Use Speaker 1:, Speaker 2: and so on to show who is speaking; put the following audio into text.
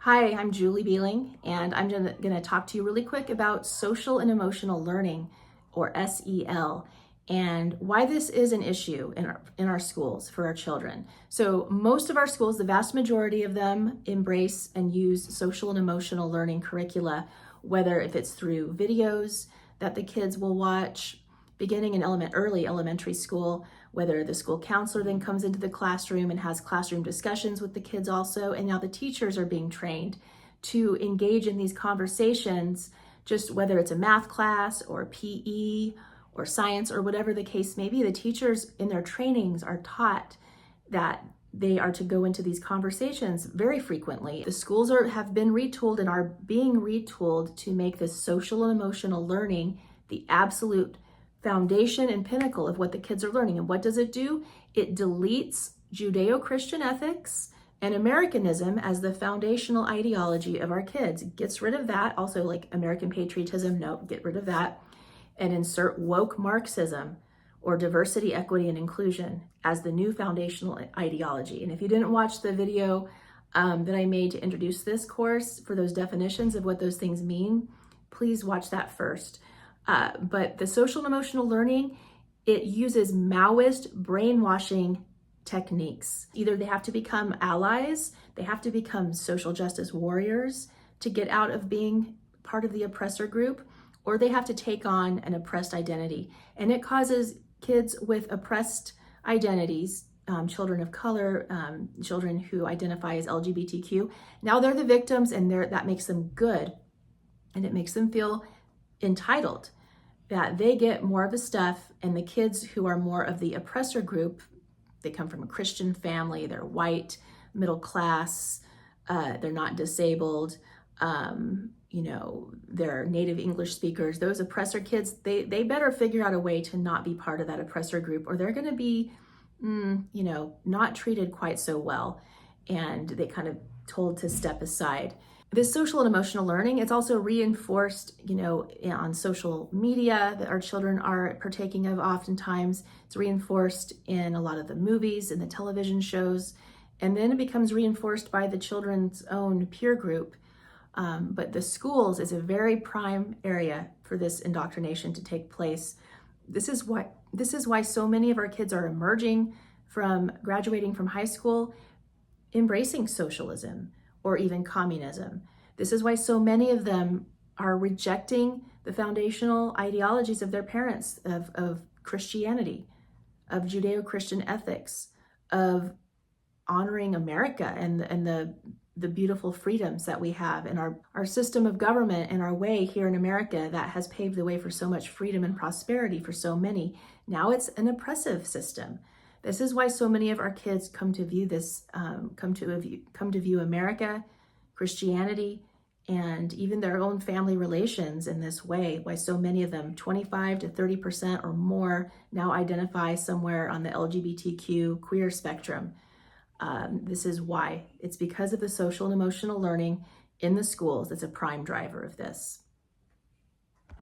Speaker 1: Hi, I'm Julie Beeling, and I'm going to talk to you really quick about social and emotional learning, or SEL, and why this is an issue in our schools for our children. So most of our schools, the vast majority of them, embrace and use social and emotional learning curricula, whether if it's through videos that the kids will watch beginning in early elementary school, whether the school counselor then comes into the classroom and has classroom discussions with the kids also, and now the teachers are being trained to engage in these conversations, just whether it's a math class or PE or science or whatever the case may be. The teachers in their trainings are taught that they are to go into these conversations very frequently. The schools have been retooled and are being retooled to make this social and emotional learning the absolute foundation and pinnacle of what the kids are learning. And what does it do? It deletes Judeo-Christian ethics and Americanism as the foundational ideology of our kids. It gets rid of that. Also, like American patriotism, no, get rid of that. And insert woke Marxism or diversity, equity, and inclusion as the new foundational ideology. And if you didn't watch the video that I made to introduce this course for those definitions of what those things mean, please watch that first. But the social and emotional learning, it uses Maoist brainwashing techniques. Either they have to become allies, they have to become social justice warriors to get out of being part of the oppressor group, or they have to take on an oppressed identity. And it causes kids with oppressed identities, children of color, children who identify as LGBTQ, now they're the victims, and that makes them good. And it makes them feel entitled, that they get more of the stuff, and the kids who are more of the oppressor group, they come from a Christian family, they're white, middle class, they're not disabled, they're native English speakers. Those oppressor kids, they better figure out a way to not be part of that oppressor group, or they're gonna be, not treated quite so well, and they kind of told to step aside. This social and emotional learning, it's also reinforced, on social media that our children are partaking of oftentimes. It's reinforced in a lot of the movies and the television shows, and then it becomes reinforced by the children's own peer group. But the schools is a very prime area for this indoctrination to take place. This is why so many of our kids are graduating from high school, embracing socialism or even communism. This is why so many of them are rejecting the foundational ideologies of their parents, of Christianity, of Judeo-Christian ethics, of honoring America and the beautiful freedoms that we have, and our system of government and our way here in America that has paved the way for so much freedom and prosperity for so many. Now it's an oppressive system. This is why so many of our kids come to view America, Christianity, and even their own family relations in this way. Why so many of them, 25 to 30% or more, now identify somewhere on the LGBTQ queer spectrum. This is why. It's because of the social and emotional learning in the schools that's a prime driver of this.